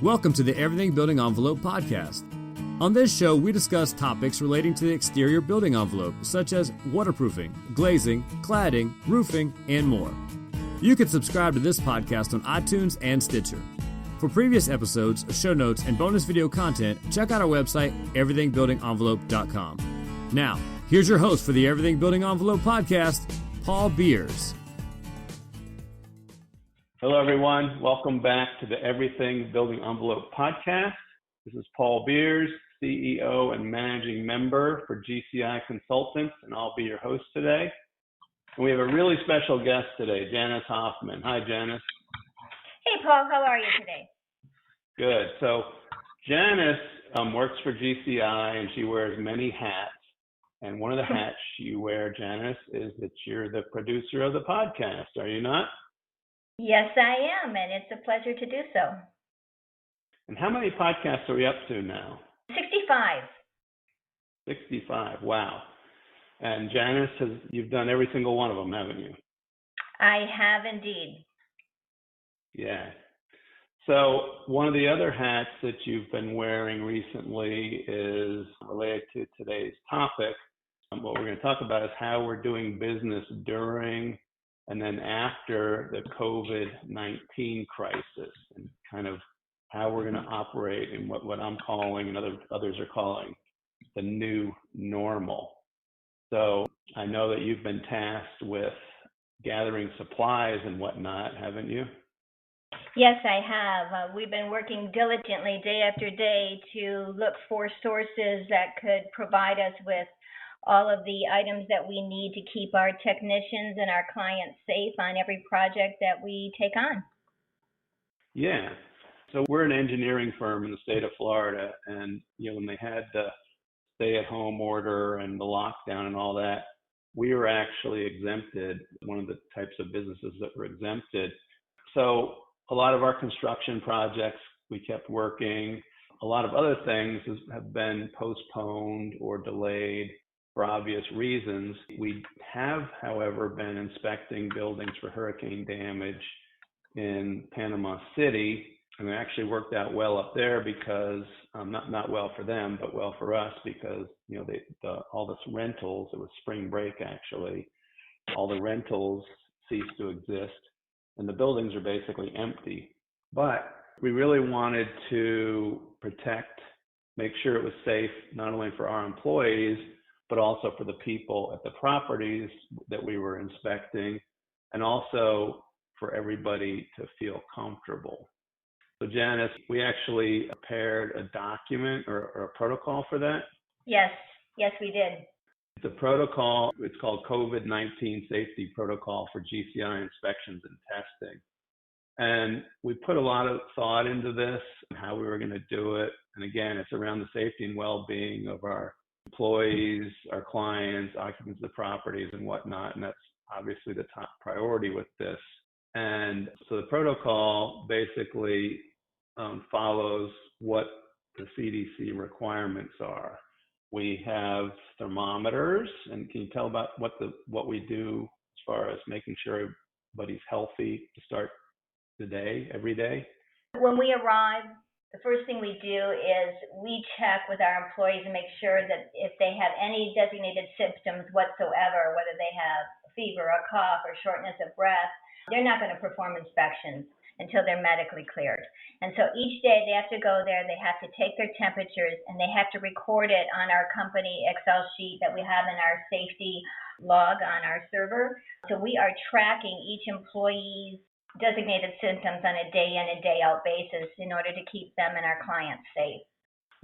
Welcome to the Everything Building Envelope podcast. On this show, we discuss topics relating to the exterior building envelope, such as waterproofing, glazing, cladding, roofing, and more. You can subscribe to this podcast on iTunes and Stitcher. For previous episodes, show notes, and bonus video content, check out our website, everythingbuildingenvelope.com. Now, here's your host for the Everything Building Envelope podcast, Paul Beers. Hello, everyone. Welcome back to the Everything Building Envelope podcast. This is Paul Beers, CEO and managing member for GCI Consultants, and I'll be your host today. And we have a really special guest today, Janice Hoffman. Hi, Janice. Hey, Paul. How are you today? Good. So Janice works for GCI, and she wears many hats. And one of the hats you wear, Janice, is that you're the producer of the podcast. Are you not? Yes, I am, and it's a pleasure to do so. And how many podcasts are we up to now? 65. 65. Wow. And Janice, you've done every single one of them, haven't you? I have indeed. Yeah. So one of the other hats that you've been wearing recently is related to today's topic. What we're going to talk about is how we're doing business during and then after the COVID-19 crisis, and kind of how we're going to operate in what I'm calling and others are calling the new normal. So I know that you've been tasked with gathering supplies and whatnot, haven't you? Yes, I have. We've been working diligently day after day to look for sources that could provide us with all of the items that we need to keep our technicians and our clients safe on every project that we take on. Yeah. So we're an engineering firm in the state of Florida, and when they had the stay-at-home order and the lockdown and all that, we were actually exempted, one of the types of businesses that were exempted. So a lot of our construction projects, we kept working. A lot of other things have been postponed or delayed for obvious reasons. We have, however, been inspecting buildings for hurricane damage in Panama City, and it actually worked out well up there because, not well for them, but well for us because, all this rentals, it was spring break actually, all the rentals ceased to exist, and the buildings are basically empty. But we really wanted to make sure it was safe, not only for our employees, but also for the people at the properties that we were inspecting, and also for everybody to feel comfortable. So Janice, we actually prepared a document or a protocol for that. Yes, we did. The protocol, it's called COVID-19 Safety Protocol for GCI Inspections and Testing. And we put a lot of thought into this and how we were going to do it. And again, it's around the safety and well-being of our employees, our clients, occupants of the properties and whatnot. And that's obviously the top priority with this. And so the protocol basically follows what the CDC requirements are. We have thermometers, and can you tell about what we do as far as making sure everybody's healthy to start the day, every day? When we arrive, the first thing we do is we check with our employees and make sure that if they have any designated symptoms whatsoever, whether they have a fever, a cough, or shortness of breath, they're not going to perform inspections until they're medically cleared. And so each day they have to go there, they have to take their temperatures, and they have to record it on our company Excel sheet that we have in our safety log on our server. So we are tracking each employee's designated symptoms on a day in and day out basis in order to keep them and our clients safe.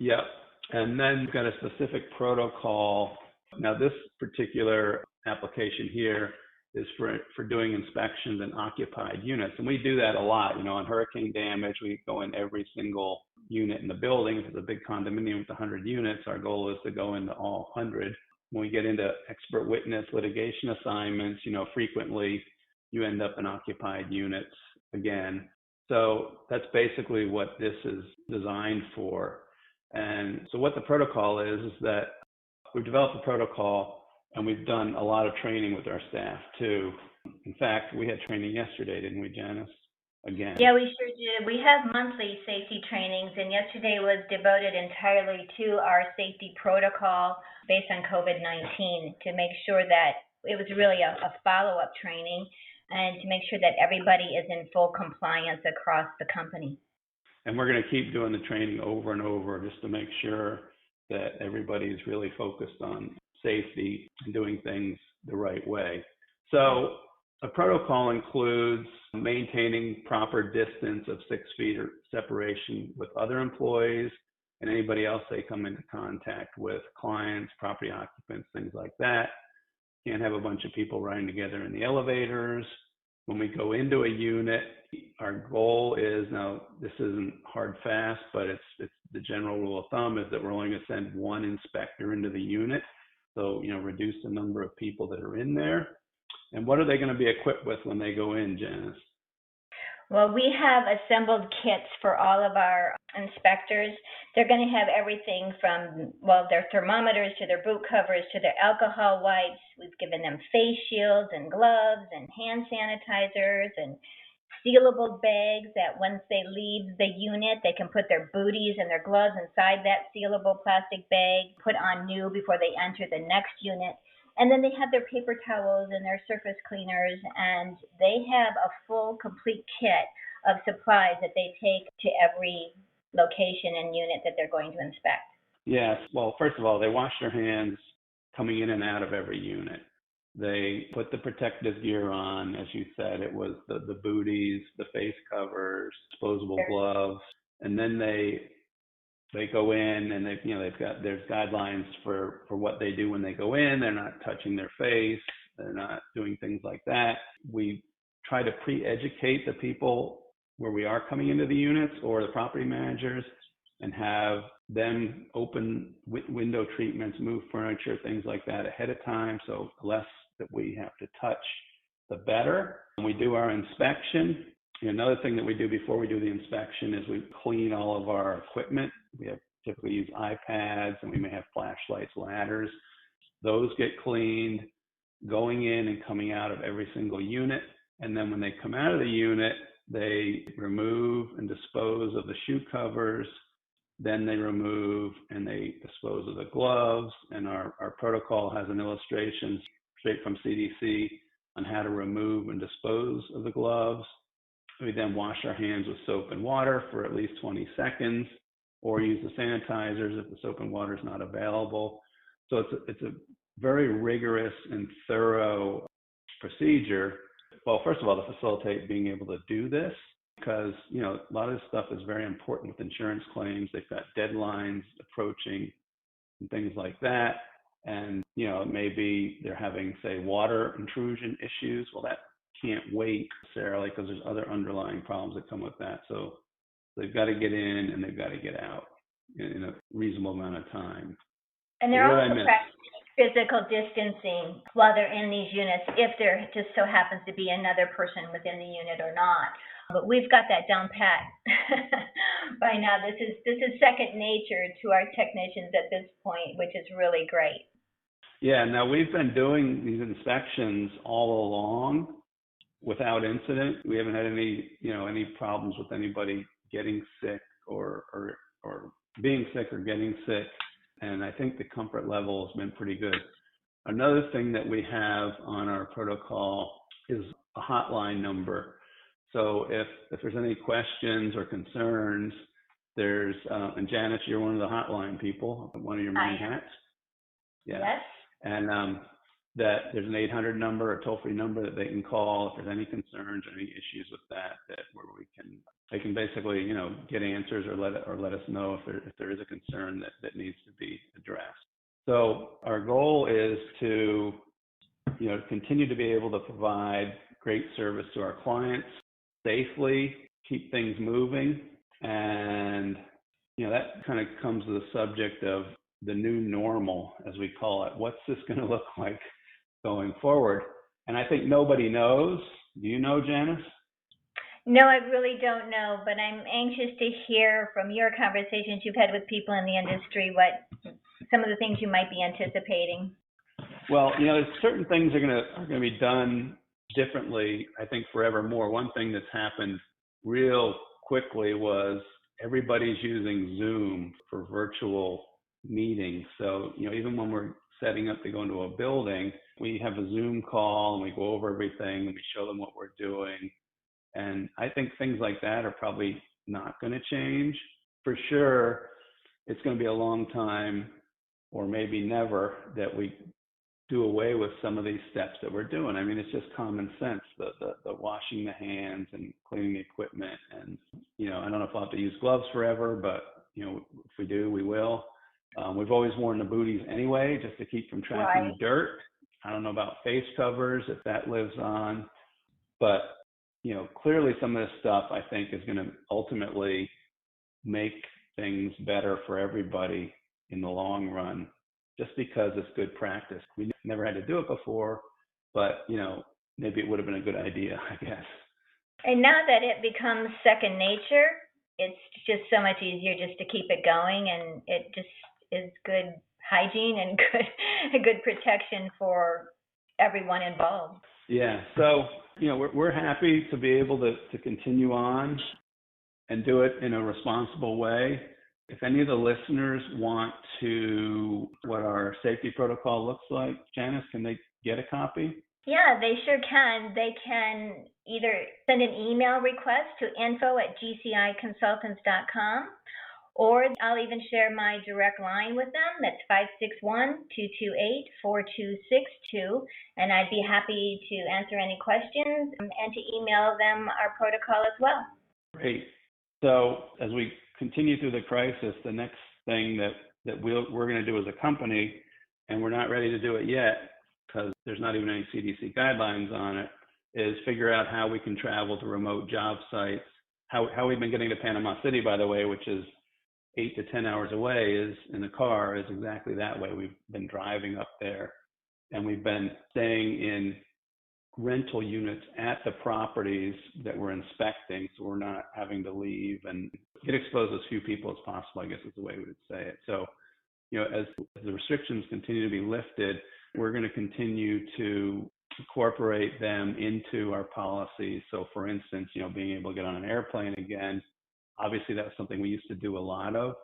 Yep. And then we've got a specific protocol. Now this particular application here is for doing inspections in occupied units. And we do that a lot. On hurricane damage, we go in every single unit in the building. If it's a big condominium with 100 units, our goal is to go into all 100. When we get into expert witness litigation assignments, frequently you end up in occupied units again. So that's basically what this is designed for. And so what the protocol is that we've developed a protocol, and we've done a lot of training with our staff too. In fact, we had training yesterday, didn't we, Janice? again? Yeah, we sure do. We have monthly safety trainings, and yesterday was devoted entirely to our safety protocol based on COVID-19 to make sure that it was really a follow-up training and to make sure that everybody is in full compliance across the company. And we're going to keep doing the training over and over just to make sure that everybody's really focused on safety and doing things the right way. So a protocol includes maintaining proper distance of 6 feet or separation with other employees and anybody else they come into contact with, clients, property occupants, things like that. Can't have a bunch of people riding together in the elevators. When we go into a unit, our goal is, now this isn't hard fast, but it's the general rule of thumb is that we're only going to send one inspector into the unit. So, reduce the number of people that are in there. And what are they going to be equipped with when they go in, Janice? Well, we have assembled kits for all of our inspectors. They're going to have everything from, their thermometers to their boot covers to their alcohol wipes. We've given them face shields and gloves and hand sanitizers and sealable bags that once they leave the unit, they can put their booties and their gloves inside that sealable plastic bag, put on new before they enter the next unit. And then they have their paper towels and their surface cleaners, and they have a full, complete kit of supplies that they take to every location and unit that they're going to inspect. Yes. Well, first of all, they wash their hands coming in and out of every unit. They put the protective gear on. As you said, it was the booties, the face covers, disposable gloves, and then they go in and there's guidelines for what they do when they go in. They're not touching their face. They're not doing things like that. We try to pre-educate the people where we are coming into the units or the property managers and have them open window treatments, move furniture, things like that ahead of time. So the less that we have to touch, the better. When we do our inspection, another thing that we do before we do the inspection is we clean all of our equipment. We typically use iPads and we may have flashlights, ladders. Those get cleaned going in and coming out of every single unit. And then when they come out of the unit, they remove and dispose of the shoe covers. Then they remove and they dispose of the gloves. And our protocol has an illustration straight from CDC on how to remove and dispose of the gloves. We then wash our hands with soap and water for at least 20 seconds, or use the sanitizers if the soap and water is not available. So it's a very rigorous and thorough procedure. Well, first of all, to facilitate being able to do this, because a lot of this stuff is very important with insurance claims. They've got deadlines approaching and things like that. And maybe they're having, say, water intrusion issues. Well, that can't wait necessarily because there's other underlying problems that come with that. So they've got to get in and they've got to get out in a reasonable amount of time. And they're also practicing physical distancing while they're in these units, if there just so happens to be another person within the unit or not. But we've got that down pat by now. This is second nature to our technicians at this point, which is really great. Yeah, now we've been doing these inspections all along without incident. We haven't had any problems with anybody getting sick or being sick or getting sick. And I think the comfort level has been pretty good. Another thing that we have on our protocol is a hotline number. So if there's any questions or concerns, there's, and Janice, you're one of the hotline people, one of your many hats. Yeah. Yes. And that there's an 800 number, a toll-free number that they can call if there's any concerns or any issues with that where they can basically, get answers or let us know if there is a concern that needs to be addressed. So our goal is to, continue to be able to provide great service to our clients safely, keep things moving. And, that kind of comes to the subject of the new normal, as we call it. What's this going to look like going forward? And I think nobody knows. Do you know, Janice? No, I really don't know, but I'm anxious to hear from your conversations you've had with people in the industry, what some of the things you might be anticipating. Well, there's certain things are going to be done differently, I think, forevermore. One thing that's happened real quickly was everybody's using Zoom for virtual meetings. So, even when we're setting up to go into a building, we have a Zoom call and we go over everything and we show them what we're doing. And I think things like that are probably not going to change. For sure, it's going to be a long time, or maybe never, that we do away with some of these steps that we're doing. I mean, it's just common sense, the washing the hands and cleaning the equipment. And, I don't know if I'll have to use gloves forever, but, if we do, we will. We've always worn the booties anyway, just to keep from trapping dirt. I don't know about face covers, if that lives on. But, clearly some of this stuff, I think, is going to ultimately make things better for everybody in the long run, just because it's good practice. We never had to do it before, but, maybe it would have been a good idea, I guess. And now that it becomes second nature, it's just so much easier just to keep it going, and it just is good hygiene and good protection for everyone involved. Yeah. So, we're happy to be able to continue on and do it in a responsible way. If any of the listeners want to what our safety protocol looks like, Janice, can they get a copy? Yeah, they sure can. They can either send an email request to info@gciconsultants.com, or I'll even share my direct line with them. That's 561-228-4262, and I'd be happy to answer any questions and to email them our protocol as well. Great. So as we continue through the crisis, the next thing that we're going to do as a company, and we're not ready to do it yet because there's not even any CDC guidelines on it, is figure out how we can travel to remote job sites. How we've been getting to Panama City, by the way, which is 8 to 10 hours away, is in the car, is exactly that way. We've been driving up there, and we've been staying in rental units at the properties that we're inspecting, so we're not having to leave and get exposed to as few people as possible, I guess is the way we would say it. So, as the restrictions continue to be lifted, we're going to continue to incorporate them into our policies. So for instance, being able to get on an airplane again, obviously that's something we used to do a lot of.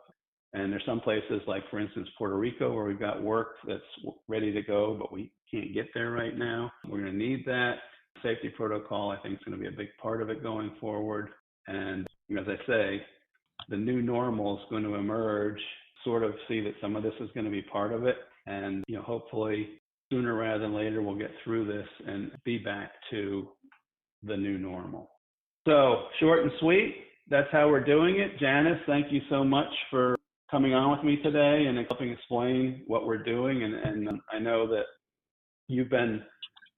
And there's some places like, for instance, Puerto Rico, where we've got work that's ready to go, but we can't get there right now. We're going to need that. Safety protocol, I think, is going to be a big part of it going forward. And as I say, the new normal is going to emerge, sort of see that some of this is going to be part of it. And, hopefully sooner rather than later, we'll get through this and be back to the new normal. So short and sweet, that's how we're doing it. Janice, thank you so much for coming on with me today and helping explain what we're doing. And I know that you've been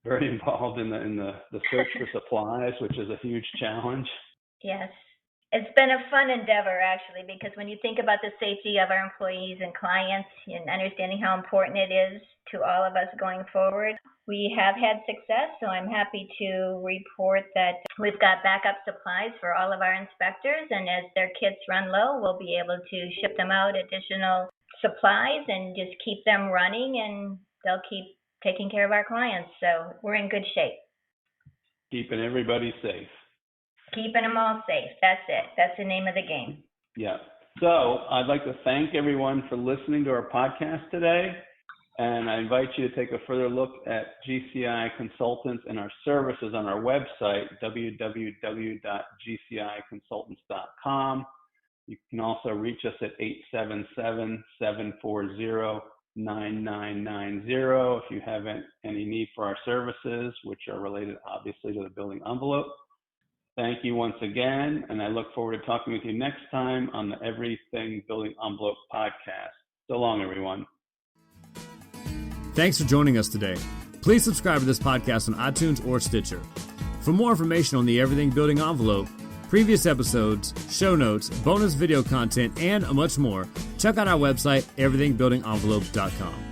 very involved in the search for supplies, which is a huge challenge. Yes. It's been a fun endeavor, actually, because when you think about the safety of our employees and clients and understanding how important it is to all of us going forward, we have had success. So I'm happy to report that we've got backup supplies for all of our inspectors. And as their kits run low, we'll be able to ship them out additional supplies and just keep them running, and they'll keep taking care of our clients. So we're in good shape. Keeping everybody safe. Keeping them all safe. That's it. That's the name of the game. Yeah. So I'd like to thank everyone for listening to our podcast today. And I invite you to take a further look at GCI Consultants and our services on our website, www.gciconsultants.com. You can also reach us at 877-740-9990 if you have any need for our services, which are related, obviously, to the building envelope. Thank you once again, and I look forward to talking with you next time on the Everything Building Envelope podcast. So long, everyone. Thanks for joining us today. Please subscribe to this podcast on iTunes or Stitcher. For more information on the Everything Building Envelope, previous episodes, show notes, bonus video content, and much more, check out our website, everythingbuildingenvelope.com.